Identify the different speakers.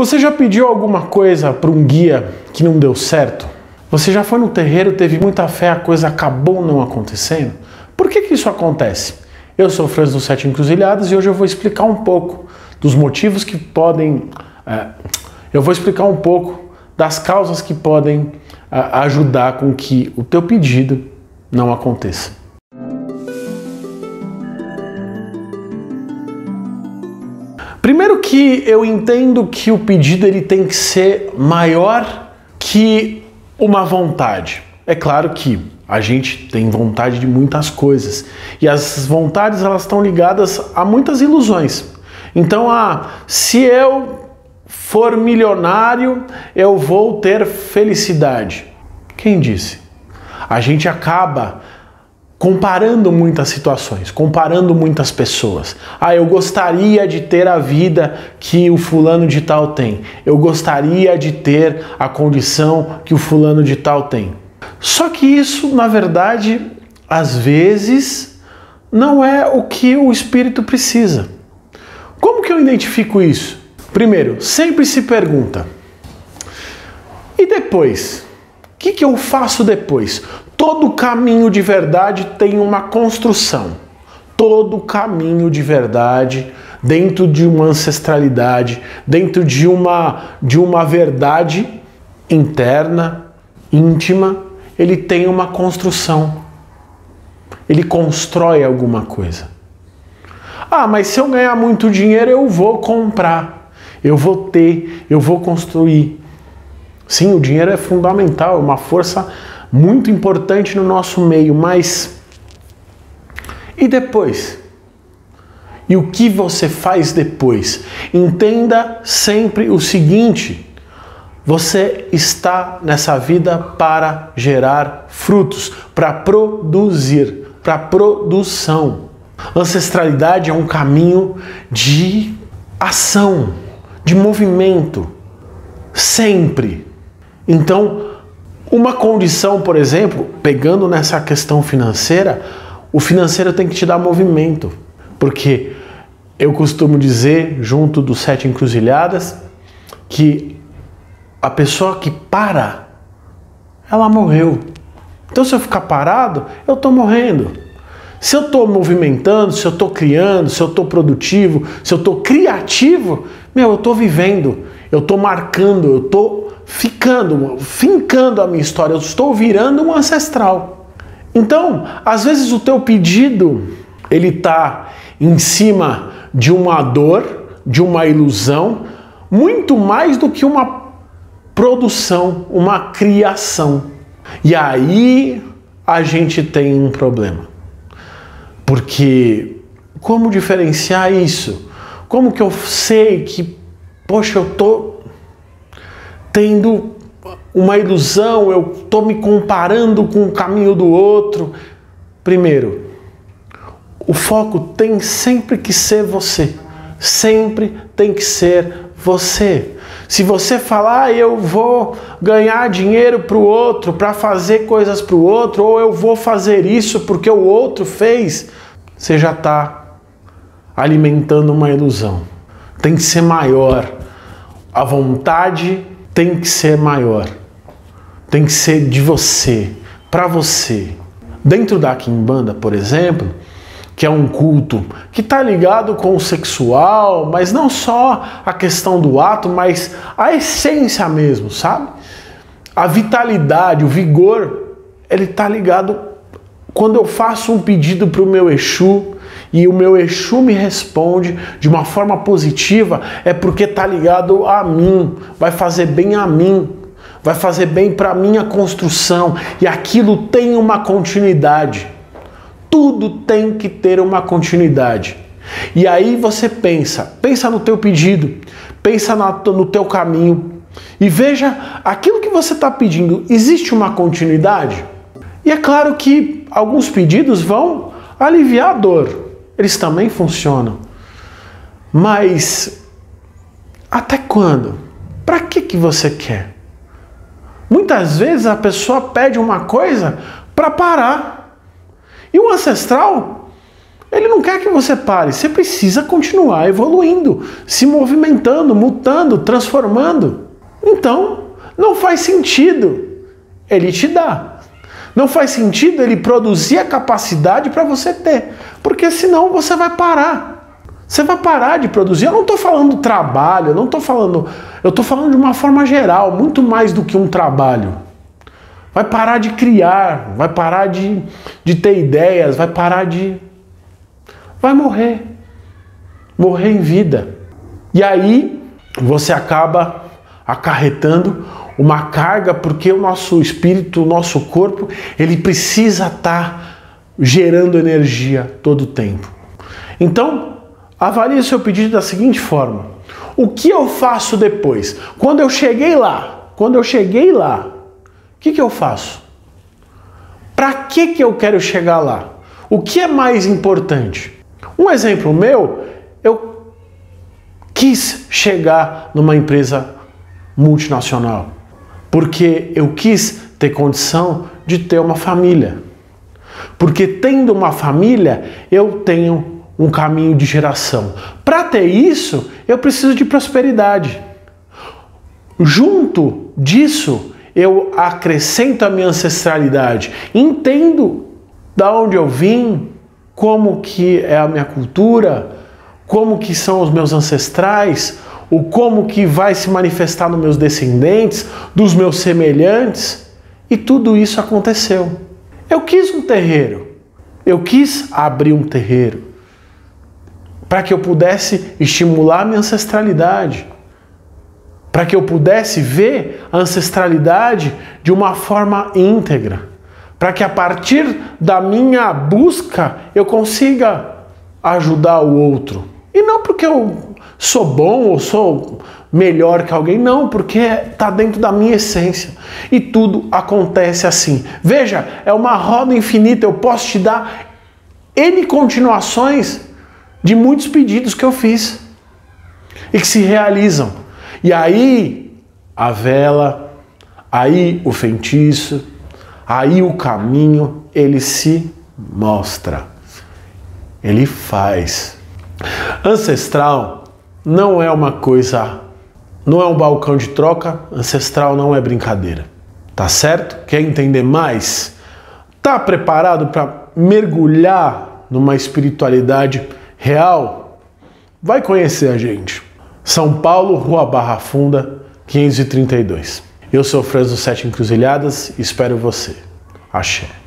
Speaker 1: Você já pediu alguma coisa para um guia que não deu certo? Você já foi no terreiro, teve muita fé, a coisa acabou não acontecendo? Por que isso acontece? Eu sou o Franz do Sete Encruzilhadas e hoje eu vou explicar um pouco dos motivos que podem... eu vou explicar um pouco das causas que podem ajudar com que o teu pedido não aconteça. Primeiro que eu entendo que o pedido ele tem que ser maior que uma vontade. É claro que a gente tem vontade de muitas coisas e as vontades elas estão ligadas a muitas ilusões. Então, se eu for milionário, eu vou ter felicidade. Quem disse? A gente acaba comparando muitas situações, comparando muitas pessoas. Eu gostaria de ter a vida que o fulano de tal tem. Eu gostaria de ter a condição que o fulano de tal tem. Só que isso, na verdade, às vezes, não é o que o espírito precisa. Como que eu identifico isso? Primeiro, sempre se pergunta: e depois? O que eu faço depois? Todo caminho de verdade tem uma construção. Todo caminho de verdade, dentro de uma ancestralidade, dentro de uma verdade interna, íntima, ele tem uma construção. Ele constrói alguma coisa. Mas se eu ganhar muito dinheiro, eu vou comprar, eu vou ter, eu vou construir. Sim, o dinheiro é fundamental, é uma força muito importante no nosso meio, mas e depois? E o que você faz depois? Entenda sempre o seguinte: você está nessa vida para gerar frutos, para produzir, para produção. Ancestralidade é um caminho de ação, de movimento, sempre. Então, uma condição, por exemplo, pegando nessa questão financeira, o financeiro tem que te dar movimento. Porque eu costumo dizer, junto dos Sete Encruzilhadas, que a pessoa que para, ela morreu. Então, se eu ficar parado, eu estou morrendo. Se eu estou movimentando, se eu estou criando, se eu estou produtivo, se eu estou criativo, eu estou vivendo, eu estou marcando, eu estou fincando a minha história, eu estou virando um ancestral. Então, às vezes o teu pedido, ele está em cima de uma dor, de uma ilusão, muito mais do que uma produção, uma criação. E aí a gente tem um problema. Porque como diferenciar isso? Como que eu sei que, poxa, eu estou tendo uma ilusão, eu estou me comparando com o caminho do outro? Primeiro, o foco tem sempre que ser você. Sempre tem que ser você. Se você falar, eu vou ganhar dinheiro para o outro, para fazer coisas para o outro, ou eu vou fazer isso porque o outro fez, você já está alimentando uma ilusão. Tem que ser maior. A vontade tem que ser maior. Tem que ser de você, para você. Dentro da Quimbanda, por exemplo, que é um culto que está ligado com o sexual, mas não só a questão do ato, mas a essência mesmo, sabe? A vitalidade, o vigor, ele está ligado quando eu faço um pedido para o meu Exu e o meu Exu me responde de uma forma positiva, é porque está ligado a mim, vai fazer bem a mim, vai fazer bem para a minha construção, e aquilo tem uma continuidade. Tudo tem que ter uma continuidade. E aí você pensa no teu pedido, pensa no teu caminho e veja aquilo que você está pedindo, existe uma continuidade? E é claro que alguns pedidos vão aliviar a dor, eles também funcionam. Mas até quando? Para que você quer? Muitas vezes a pessoa pede uma coisa para parar. E o ancestral Ele não quer que você pare, você precisa continuar evoluindo, se movimentando, mutando, transformando. Então, não faz sentido ele te dar. Não faz sentido ele produzir a capacidade para você ter, porque senão você vai parar. Você vai parar de produzir. Eu não estou falando trabalho, eu estou falando de uma forma geral, muito mais do que um trabalho. Vai parar de criar, vai parar de ter ideias, vai morrer. Morrer em vida. E aí você acaba acarretando uma carga, porque o nosso espírito, o nosso corpo, ele precisa estar gerando energia todo o tempo. Então, avalie o seu pedido da seguinte forma: o que eu faço depois? Quando eu cheguei lá, o que eu faço? Para que eu quero chegar lá? O que é mais importante? Um exemplo meu, eu quis chegar numa empresa multinacional, porque eu quis ter condição de ter uma família. Porque tendo uma família, eu tenho um caminho de geração. Para ter isso, eu preciso de prosperidade. Junto disso, eu acrescento a minha ancestralidade. Entendo da onde eu vim, como que é a minha cultura, como que são os meus ancestrais, o como que vai se manifestar nos meus descendentes, dos meus semelhantes, e tudo isso aconteceu. Eu quis um terreiro, eu quis abrir um terreiro, para que eu pudesse estimular a minha ancestralidade, para que eu pudesse ver a ancestralidade de uma forma íntegra, para que a partir da minha busca eu consiga ajudar o outro. E não porque eu sou bom ou sou melhor que alguém, não, porque está dentro da minha essência. E tudo acontece assim. Veja, é uma roda infinita, eu posso te dar N continuações de muitos pedidos que eu fiz e que se realizam. E aí a vela, aí o feitiço, aí o caminho, ele se mostra, ele faz. Ancestral não é uma coisa, não é um balcão de troca, ancestral não é brincadeira, tá certo? Quer entender mais? Tá preparado para mergulhar numa espiritualidade real? Vai conhecer a gente. São Paulo, Rua Barra Funda, 532. Eu sou o Franz do Sete Encruzilhadas e espero você. Axé.